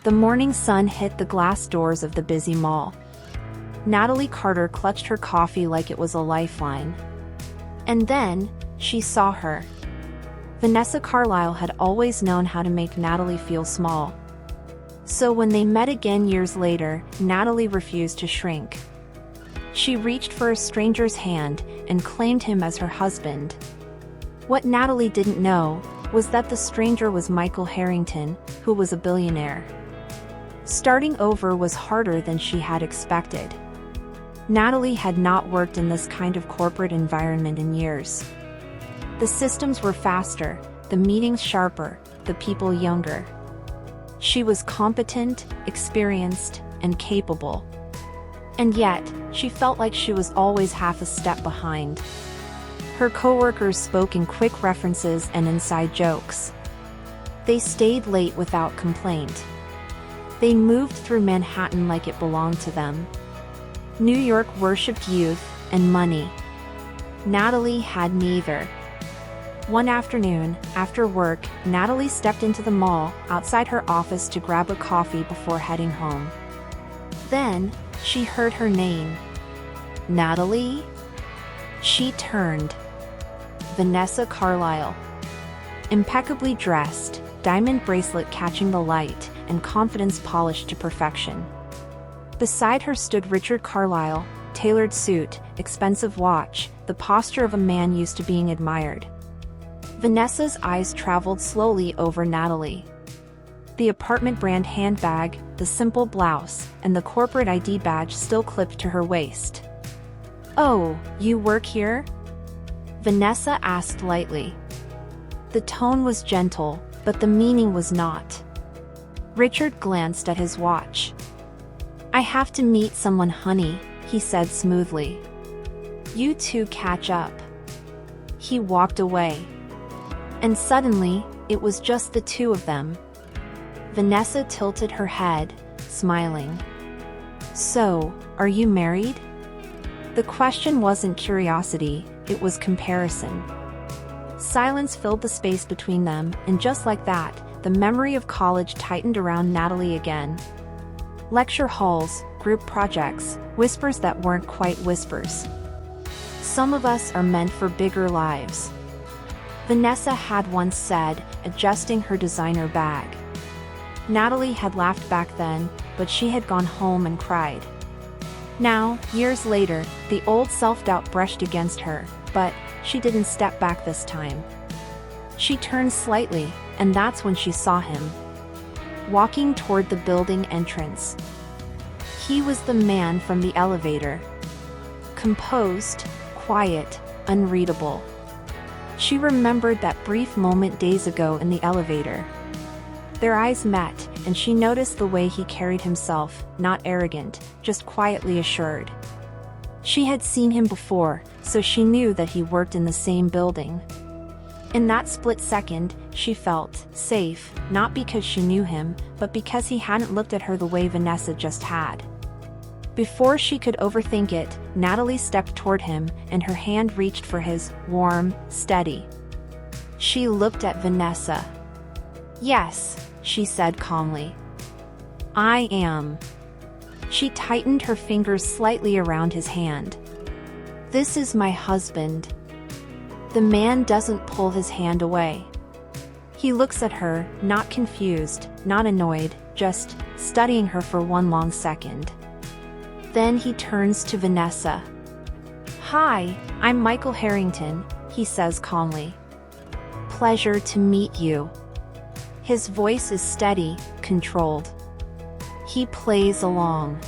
The morning sun hit the glass doors of the busy mall. Natalie Carter clutched her coffee like it was a lifeline. And then, she saw her. Vanessa Carlisle had always known how to make Natalie feel small. So when they met again years later, Natalie refused to shrink. She reached for a stranger's hand and claimed him as her husband. What Natalie didn't know was that the stranger was Michael Harrington, who was a billionaire. Starting over was harder than she had expected. Natalie had not worked in this kind of corporate environment in years. The systems were faster, the meetings sharper, the people younger. She was competent, experienced, and capable. And yet, she felt like she was always half a step behind. Her coworkers spoke in quick references and inside jokes. They stayed late without complaint. They moved through Manhattan like it belonged to them. New York worshipped youth and money. Natalie had neither. One afternoon, after work, Natalie stepped into the mall outside her office to grab a coffee before heading home. Then, she heard her name. Natalie? She turned. Vanessa Carlisle. Impeccably dressed, diamond bracelet catching the light, and confidence polished to perfection. Beside her stood Richard Carlisle, tailored suit, expensive watch, the posture of a man used to being admired. Vanessa's eyes traveled slowly over Natalie. The apartment brand handbag, the simple blouse, and the corporate ID badge still clipped to her waist. "Oh, you work here?" Vanessa asked lightly. The tone was gentle, but the meaning was not. Richard glanced at his watch. "I have to meet someone, honey," he said smoothly. "You two catch up." He walked away. And suddenly, it was just the two of them. Vanessa tilted her head, smiling. "So, are you married?" The question wasn't curiosity, it was comparison. Silence filled the space between them, and just like that, the memory of college tightened around Natalie again. Lecture halls, group projects, whispers that weren't quite whispers. Some of us are meant for bigger lives, Vanessa had once said, adjusting her designer bag. Natalie had laughed back then, but she had gone home and cried. Now, years later, the old self-doubt brushed against her, but she didn't step back this time. She turned slightly, and that's when she saw him. Walking toward the building entrance. He was the man from the elevator. Composed, quiet, unreadable. She remembered that brief moment days ago in the elevator. Their eyes met, and she noticed the way he carried himself, not arrogant, just quietly assured. She had seen him before, so she knew that he worked in the same building. In that split second, she felt safe, not because she knew him, but because he hadn't looked at her the way Vanessa just had. Before she could overthink it, Natalie stepped toward him, and her hand reached for his, warm, steady. She looked at Vanessa. "Yes," she said calmly. "I am." She tightened her fingers slightly around his hand. "This is my husband." The man doesn't pull his hand away. He looks at her, not confused, not annoyed, just studying her for one long second. Then he turns to Vanessa. "Hi, I'm Michael Harrington," he says calmly. "Pleasure to meet you." His voice is steady, controlled. He plays along.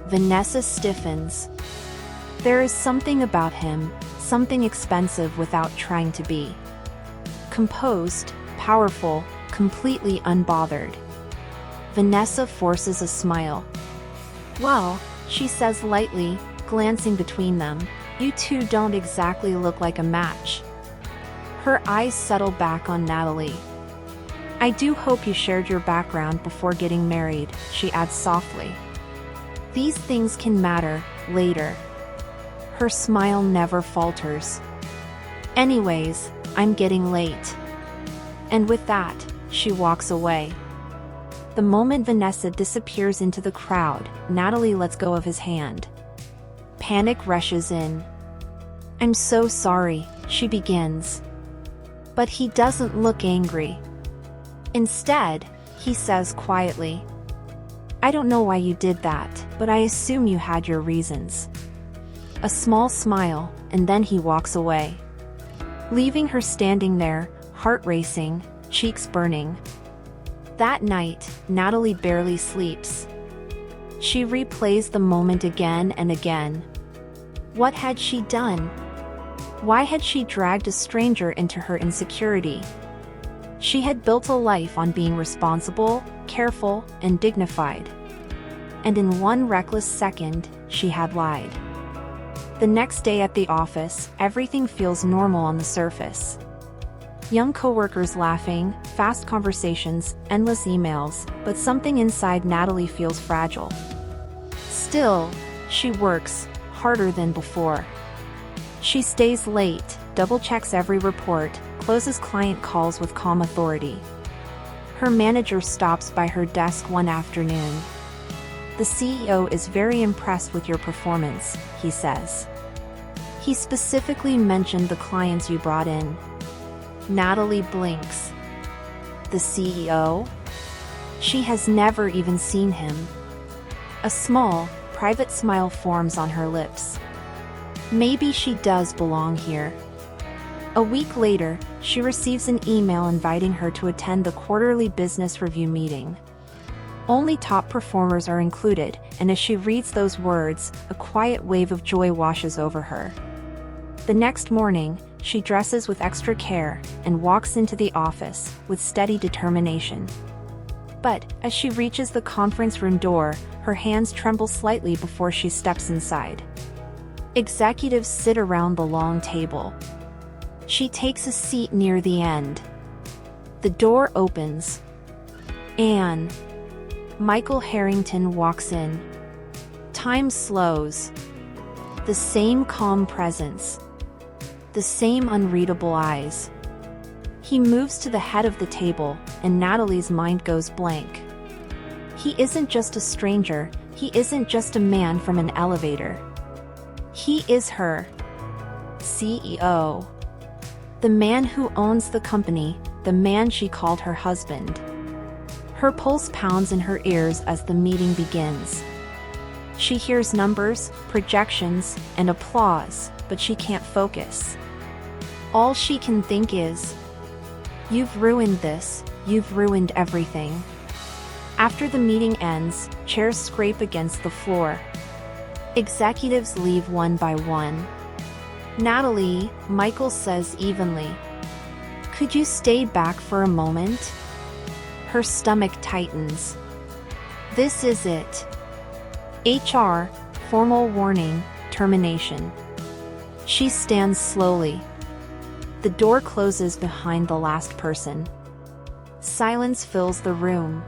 Vanessa stiffens. There is something about him, something expensive without trying to be. Composed, powerful, completely unbothered. Vanessa forces a smile. "Well," she says lightly, glancing between them, "you two don't exactly look like a match." Her eyes settle back on Natalie. "I do hope you shared your background before getting married," she adds softly. "These things can matter, later." Her smile never falters. "Anyways, I'm getting late." And with that, she walks away. The moment Vanessa disappears into the crowd, Natalie lets go of his hand. Panic rushes in. "I'm so sorry," she begins. But he doesn't look angry. Instead, he says quietly, "I don't know why you did that, but I assume you had your reasons." A small smile, and then he walks away, leaving her standing there, heart racing, cheeks burning. That night, Natalie barely sleeps. She replays the moment again and again. What had she done? Why had she dragged a stranger into her insecurity? She had built a life on being responsible, careful, and dignified. And in one reckless second, she had lied. The next day at the office, everything feels normal on the surface. Young coworkers laughing, fast conversations, endless emails, but something inside Natalie feels fragile. Still, she works harder than before. She stays late, double-checks every report, closes client calls with calm authority. Her manager stops by her desk one afternoon. "The CEO is very impressed with your performance," he says. "He specifically mentioned the clients you brought in." Natalie blinks. The CEO? She has never even seen him. A small, private smile forms on her lips. Maybe she does belong here. A week later, she receives an email inviting her to attend the quarterly business review meeting. Only top performers are included, and as she reads those words, a quiet wave of joy washes over her. The next morning, she dresses with extra care and walks into the office with steady determination. But as she reaches the conference room door, her hands tremble slightly before she steps inside. Executives sit around the long table. She takes a seat near the end. The door opens. Anne. Michael Harrington walks in. Time slows. The same calm presence. The same unreadable eyes. He moves to the head of the table, and Natalie's mind goes blank. He isn't just a stranger, he isn't just a man from an elevator. He is her CEO. The man who owns the company, the man she called her husband. Her pulse pounds in her ears as the meeting begins. She hears numbers, projections, and applause, but she can't focus. All she can think is, "You've ruined this, you've ruined everything." After the meeting ends, chairs scrape against the floor. Executives leave one by one. "Natalie," Michael says evenly, "could you stay back for a moment?" Her stomach tightens. This is it. HR, formal warning, termination. She stands slowly. The door closes behind the last person. Silence fills the room.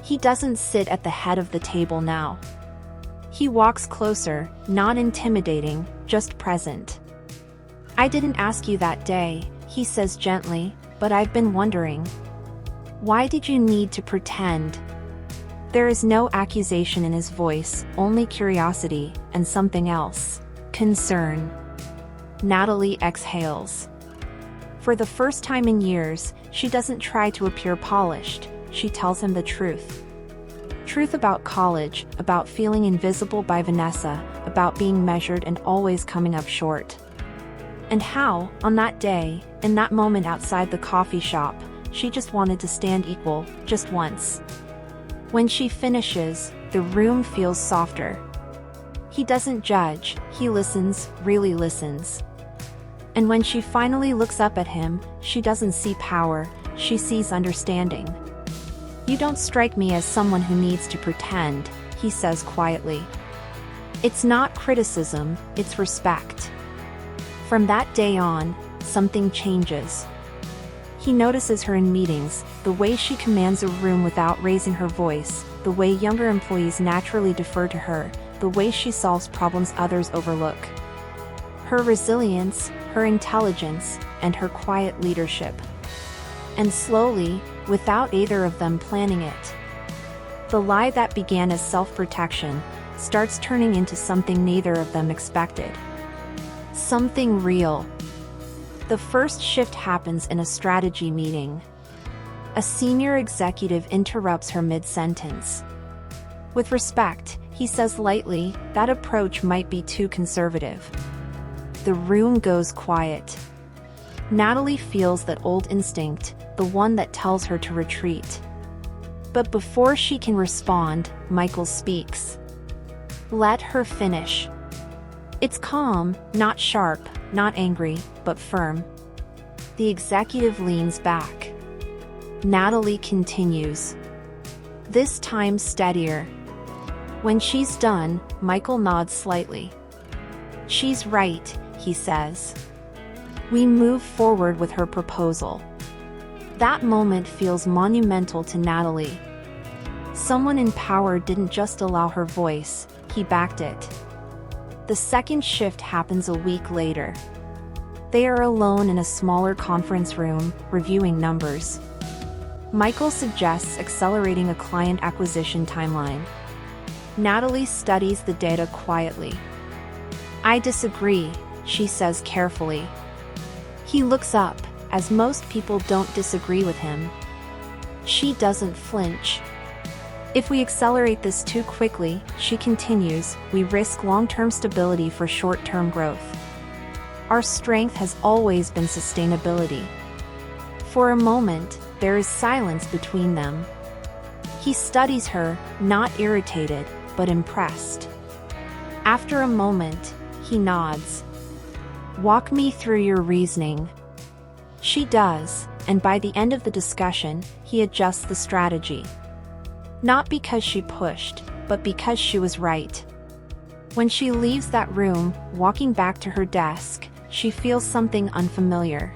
He doesn't sit at the head of the table now. He walks closer, not intimidating, just present. "I didn't ask you that day," he says gently, "but I've been wondering. Why did you need to pretend?" There is no accusation in his voice, only curiosity, and something else. Concern. Natalie exhales. For the first time in years, she doesn't try to appear polished, she tells him the truth. Truth about college, about feeling invisible by Vanessa, about being measured and always coming up short. And how, on that day, in that moment outside the coffee shop, she just wanted to stand equal, just once. When she finishes, the room feels softer. He doesn't judge, he listens, really listens. And when she finally looks up at him, she doesn't see power, she sees understanding. "You don't strike me as someone who needs to pretend," he says quietly. It's not criticism, it's respect. From that day on, something changes. He notices her in meetings, the way she commands a room without raising her voice, the way younger employees naturally defer to her, the way she solves problems others overlook. Her resilience, her intelligence, and her quiet leadership. And slowly, without either of them planning it, The lie that began as self-protection starts turning into something neither of them expected. Something real. The first shift happens in a strategy meeting. A senior executive interrupts her mid-sentence. With respect, he says lightly, that approach might be too conservative. The room goes quiet. Natalie feels that old instinct, the one that tells her to retreat. But before she can respond, Michael speaks. Let her finish. It's calm, not sharp, not angry, but firm. The executive leans back. Natalie continues. This time steadier. When she's done, Michael nods slightly. She's right, he says. We move forward with her proposal. That moment feels monumental to Natalie. Someone in power didn't just allow her voice, he backed it. The second shift happens a week later. They are alone in a smaller conference room, reviewing numbers. Michael suggests accelerating a client acquisition timeline. Natalie studies the data quietly. I disagree, she says carefully. He looks up, as most people don't disagree with him. She doesn't flinch. If we accelerate this too quickly, she continues, we risk long-term stability for short-term growth. Our strength has always been sustainability. For a moment, there is silence between them. He studies her, not irritated, but impressed. After a moment, he nods. Walk me through your reasoning. She does, and by the end of the discussion, he adjusts the strategy. Not because she pushed, but because she was right. When she leaves that room, walking back to her desk, she feels something unfamiliar.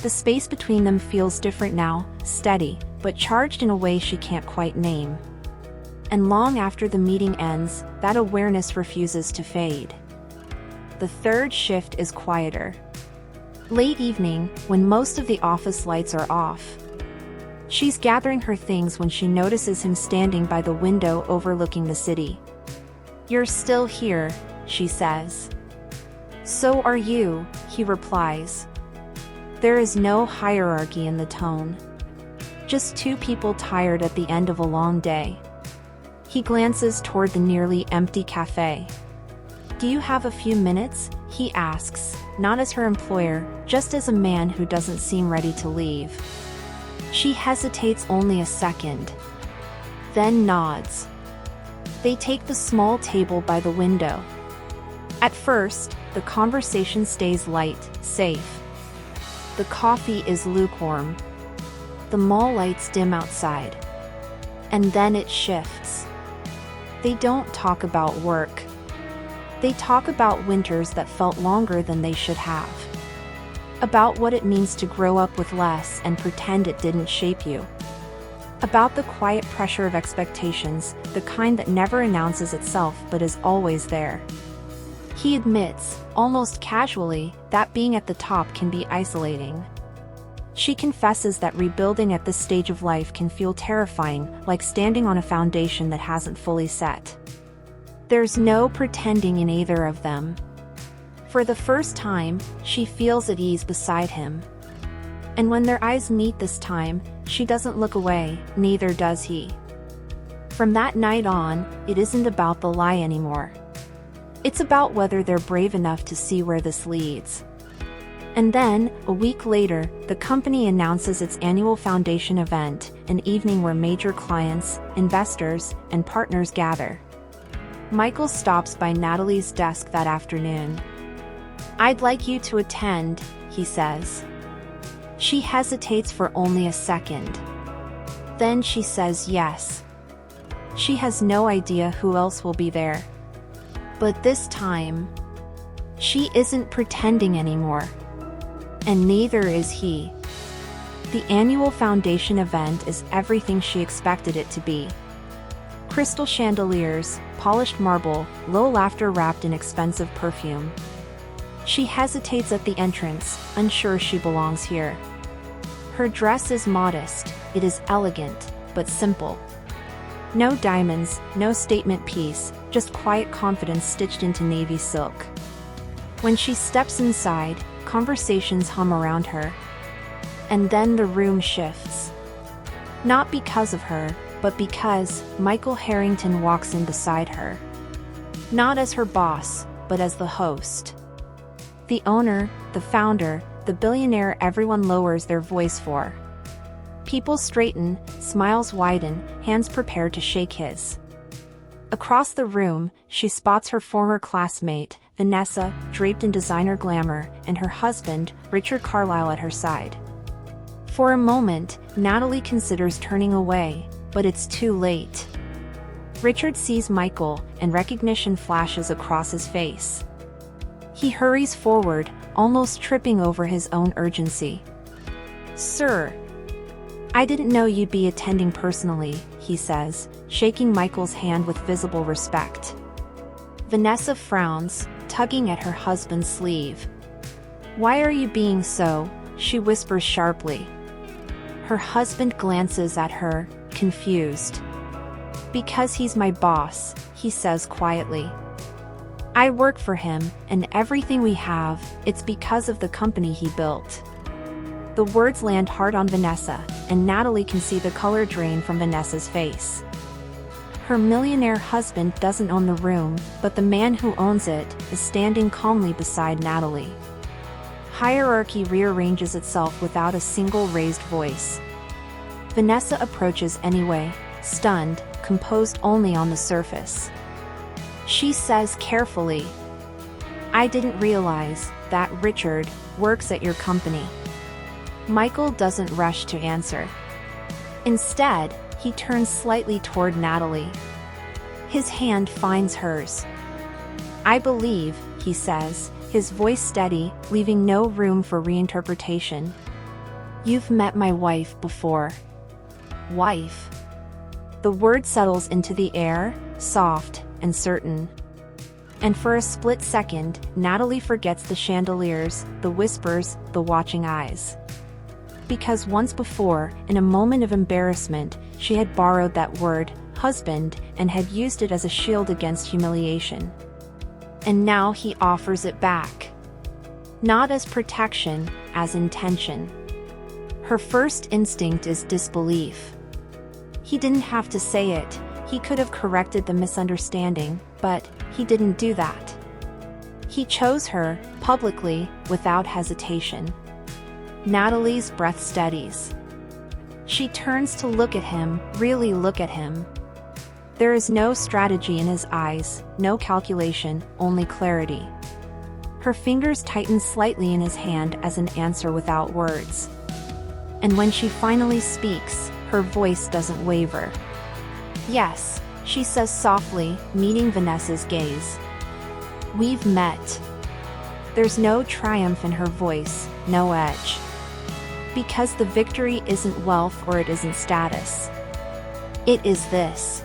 The space between them feels different now, steady, but charged in a way she can't quite name. And long after the meeting ends, that awareness refuses to fade. The third shift is quieter. Late evening, when most of the office lights are off. She's gathering her things when she notices him standing by the window overlooking the city. You're still here, she says. So are you, he replies. There is no hierarchy in the tone. Just two people tired at the end of a long day. He glances toward the nearly empty cafe. Do you have a few minutes? He asks, not as her employer, just as a man who doesn't seem ready to leave. She hesitates only a second. Then nods. They take the small table by the window. At first, the conversation stays light, safe. The coffee is lukewarm. The mall lights dim outside. And then it shifts. They don't talk about work. They talk about winters that felt longer than they should have. About what it means to grow up with less and pretend it didn't shape you. About the quiet pressure of expectations, the kind that never announces itself but is always there. He admits, almost casually, that being at the top can be isolating. She confesses that rebuilding at this stage of life can feel terrifying, like standing on a foundation that hasn't fully set. There's no pretending in either of them. For the first time, she feels at ease beside him. And when their eyes meet this time, she doesn't look away, neither does he. From that night on, it isn't about the lie anymore. It's about whether they're brave enough to see where this leads. And then, a week later, the company announces its annual foundation event, an evening where major clients, investors, and partners gather. Michael stops by Natalie's desk that afternoon. I'd like you to attend, he says. She hesitates for only a second. Then she says yes. She has no idea who else will be there. But this time, she isn't pretending anymore. And neither is he. The annual foundation event is everything she expected it to be. Crystal chandeliers, polished marble, low laughter wrapped in expensive perfume. She hesitates at the entrance, unsure she belongs here. Her dress is modest, it is elegant, but simple. No diamonds, no statement piece, just quiet confidence stitched into navy silk. When she steps inside, conversations hum around her. And then the room shifts. Not because of her, but because Michael Harrington walks in beside her. Not as her boss, but as the host. The owner, the founder, the billionaire everyone lowers their voice for. People straighten, smiles widen, hands prepare to shake his. Across the room, she spots her former classmate, Vanessa, draped in designer glamour, and her husband, Richard Carlisle, at her side. For a moment, Natalie considers turning away, but it's too late. Richard sees Michael, and recognition flashes across his face. He hurries forward, almost tripping over his own urgency. "Sir, I didn't know you'd be attending personally," he says, shaking Michael's hand with visible respect. Vanessa frowns, tugging at her husband's sleeve. "Why are you being so?" she whispers sharply. Her husband glances at her, confused. "Because he's my boss," he says quietly. "I work for him, and everything we have, it's because of the company he built." The words land hard on Vanessa, and Natalie can see the color drain from Vanessa's face. Her millionaire husband doesn't own the room, but the man who owns it is standing calmly beside Natalie. Hierarchy rearranges itself without a single raised voice. Vanessa approaches anyway, stunned, composed only on the surface. She says carefully, "I didn't realize that Richard works at your company." Michael doesn't rush to answer. Instead, he turns slightly toward Natalie. His hand finds hers. "I believe," he says, his voice steady, leaving no room for reinterpretation. "You've met my wife before." Wife. The word settles into the air, soft and certain. And for a split second, Natalie forgets the chandeliers, the whispers, the watching eyes. Because once before, in a moment of embarrassment, she had borrowed that word, husband, and had used it as a shield against humiliation. And now he offers it back. Not as protection, as intention. Her first instinct is disbelief. He didn't have to say it, he could have corrected the misunderstanding, but he didn't do that. He chose her, publicly, without hesitation. Natalie's breath steadies. She turns to look at him, really look at him. There is no strategy in his eyes, no calculation, only clarity. Her fingers tighten slightly in his hand as an answer without words. And when she finally speaks, her voice doesn't waver. "Yes," she says softly, meeting Vanessa's gaze. "We've met." There's no triumph in her voice, no edge. Because the victory isn't wealth or it isn't status. It is this.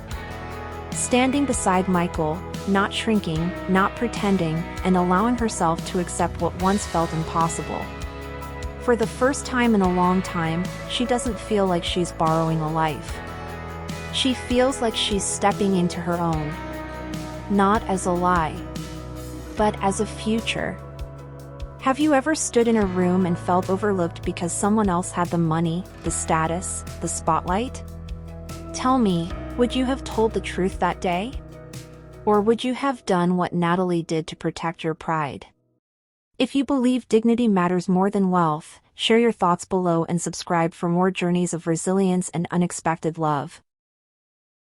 Standing beside Michael, not shrinking, not pretending, and allowing herself to accept what once felt impossible. For the first time in a long time, she doesn't feel like she's borrowing a life. She feels like she's stepping into her own. Not as a lie, but as a future. Have you ever stood in a room and felt overlooked because someone else had the money, the status, the spotlight? Tell me, would you have told the truth that day? Or would you have done what Natalie did to protect your pride? If you believe dignity matters more than wealth, share your thoughts below and subscribe for more journeys of resilience and unexpected love.